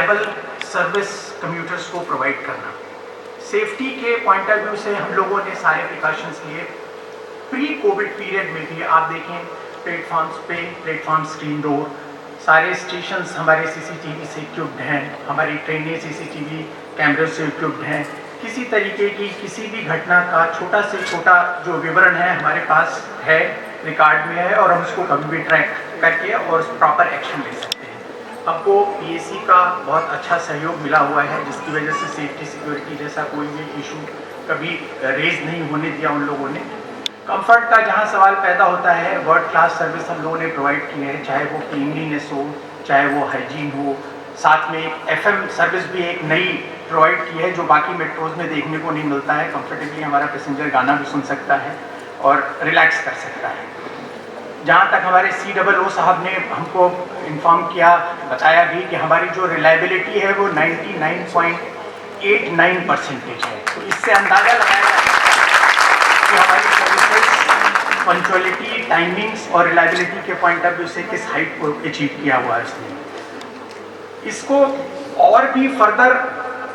Reliable service commuters को provide करना। Safety के पॉइंट ऑफ व्यू से हम लोगों ने सारे प्रिकॉशंस लिए। प्री कोविड पीरियड में भी आप देखें प्लेटफॉर्म्स पे प्लेटफॉर्म स्क्रीन डोर, सारे स्टेशंस हमारे सीसीटीवी से इक्विप्ड हैं, हमारी ट्रेनें सीसीटीवी कैमरे से इक्विप्ड हैं। किसी तरीके की किसी भी घटना का छोटा से छोटा जो विवरण है हमारे पास है, रिकॉर्ड में है, और हम उसको कभी भी ट्रैक करके और प्रॉपर एक्शन ले सकते हैं। हमको पीएसी का बहुत अच्छा सहयोग मिला हुआ है, जिसकी वजह से सेफ्टी सिक्योरिटी जैसा कोई भी इशू कभी रेज नहीं होने दिया उन लोगों ने। कंफर्ट का जहां सवाल पैदा होता है, वर्ल्ड क्लास सर्विस हम लोगों ने प्रोवाइड की है, चाहे वो क्लीनलीनेस हो, चाहे वो हाइजीन हो। साथ में एक एफएम सर्विस भी एक नई प्रोवाइड की है जो बाकी मेट्रोज में देखने को नहीं मिलता है। कंफर्टेबली हमारा पैसेंजर गाना भी सुन सकता है और रिलैक्स कर सकता है। जहाँ तक हमारे COO साहब ने हमको इन्फॉर्म किया, बताया भी कि हमारी जो रिलायबिलिटी है वो 99.89% है। तो इससे अंदाज़ा लगाया जा सकता है कि हमारी सर्विसेज पंक्चुअलिटी, टाइमिंग्स और रिलायबिलिटी के पॉइंट ऑफ व्यू से किस हाइट को अचीव किया हुआ है इसने। इसको और भी फर्दर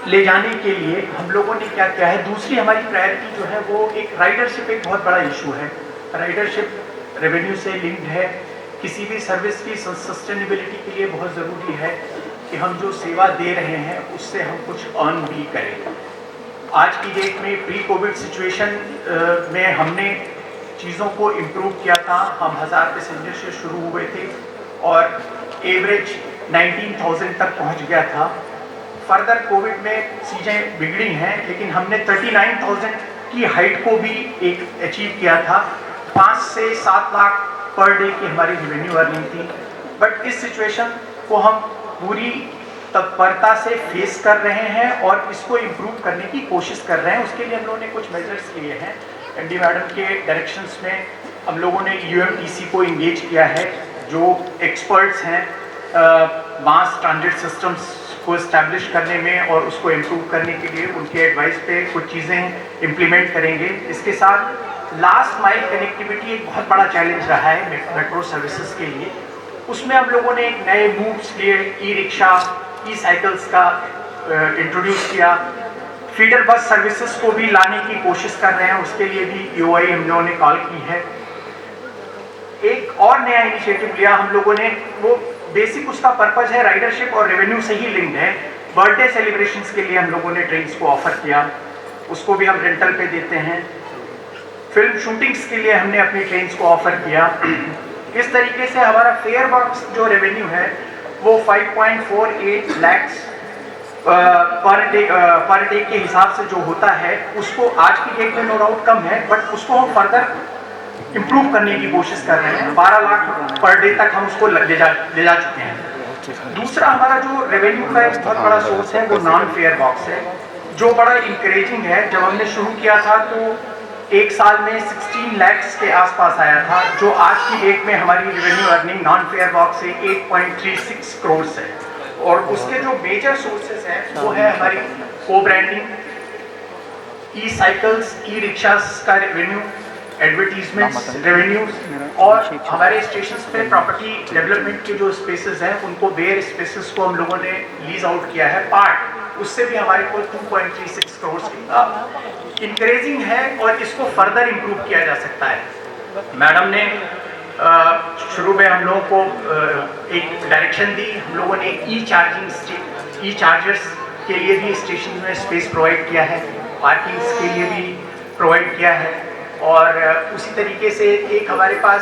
ले जाने के लिए हम लोगों ने क्या किया है, दूसरी हमारी प्रायोरिटी जो है वो एक राइडरशिप एक बहुत बड़ा इशू है। राइडरशिप रेवेन्यू से लिंक्ड है। किसी भी सर्विस की सस्टेनेबिलिटी के लिए बहुत ज़रूरी है कि हम जो सेवा दे रहे हैं उससे हम कुछ अर्न भी करें। आज की डेट में प्री कोविड सिचुएशन में हमने चीज़ों को इम्प्रूव किया था। हम 1000 पैसेंजर से शुरू हुए थे और एवरेज 19,000 तक पहुंच गया था। फर्दर कोविड में चीज़ें बिगड़ी हैं, लेकिन हमने 39,000 की हाइट को भी एक अचीव किया था। 5 से 7 लाख पर डे की हमारी रेवेन्यू अर्निंग थी। बट इस सिचुएशन को हम पूरी तत्परता से फेस कर रहे हैं और इसको इम्प्रूव करने की कोशिश कर रहे हैं। उसके लिए हम लोगों ने कुछ मेजर्स लिए हैं। MD मैडम के डायरेक्शंस में हम लोगों ने UMTC को इंगेज किया है, जो एक्सपर्ट्स हैं मास ट्रांजिट सिस्टम्स को इस्टेब्लिश करने में और उसको इम्प्रूव करने के लिए उनके एडवाइस पे कुछ चीज़ें इम्प्लीमेंट करेंगे। इसके साथ लास्ट माइल कनेक्टिविटी एक बहुत बड़ा चैलेंज रहा है मेट्रो सर्विसेज के लिए। उसमें हम लोगों ने एक नए मूव्स लिए, ई-रिक्शा, ई-साइकिल्स का इंट्रोड्यूस किया। फीडर बस सर्विसेज को भी लाने की कोशिश कर रहे हैं, उसके लिए भी EOI हम लोगों ने कॉल की है। एक और नया इनिशिएटिव लिया हम लोगों ने, वो बेसिक उसका पर्पज है राइडरशिप और रेवेन्यू से ही लिंक्ड है। बर्थडे सेलिब्रेशंस के लिए हम लोगों ने ट्रेन्स को ऑफर किया, उसको भी हम रेंटल पे देते हैं। फिल्म शूटिंग्स के लिए हमने अपनी ट्रेन्स को ऑफर किया। इस तरीके से हमारा फेयर बॉक्स जो रेवेन्यू है वो 5.48 लाख पर डे के हिसाब से जो होता है, उसको आज की डेट में नो डाउट कम है, बट उसको हम फर्दर इम्प्रूव करने की कोशिश कर रहे हैं। 12 लाख पर डे तक हम उसको ले जा चुके हैं। दूसरा हमारा जो रेवेन्यू का एक बहुत बड़ा सोर्स है वो नॉन फेयर बॉक्स है, जो बड़ा इंकरेजिंग है। जब हमने शुरू किया था तो एक साल में 16 लाख के आसपास आया था, जो आज की डेट में हमारी revenue earning non fair box से 8.36 करोड़ है। और उसके जो मेजर सोर्सेस हैं वो है हमारी को ब्रांडिंग, ई-साइकिल्स, ई-रिक्शास का रेवेन्यू, एडवर्टीजमेंट्स रेवेन्यूज, और हमारे स्टेशन पे प्रॉपर्टी डेवलपमेंट के जो स्पेसेस हैं उनको बेयर स्पेसेस को हम लोगों ने लीज आउट किया है पार्ट, उससे भी हमारे को 2.36 करोड़ इंकरेजिंग है और इसको फर्दर इम्प्रूव किया जा सकता है। मैडम ने शुरू में हम लोगों को एक डायरेक्शन दी। हम लोगों ने ई चार्जर्स के लिए भी स्टेशन में स्पेस प्रोवाइड किया है, पार्किंग्स के लिए भी प्रोवाइड किया है, और उसी तरीके से एक हमारे पास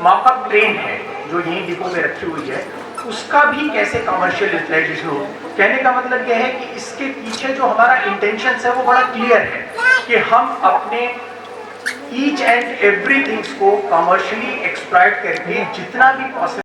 मॉकअप ट्रेन है जो यहीं डिपो में रखी हुई है, उसका भी कैसे कमर्शियल यूटिलाइजेशन हो। कहने का मतलब यह है कि इसके पीछे जो हमारा इंटेंशन है वो बड़ा क्लियर है कि हम अपने ईच एंड एवरी थिंग्स को कमर्शियली एक्सप्लॉइट करके जितना भी पॉसिबल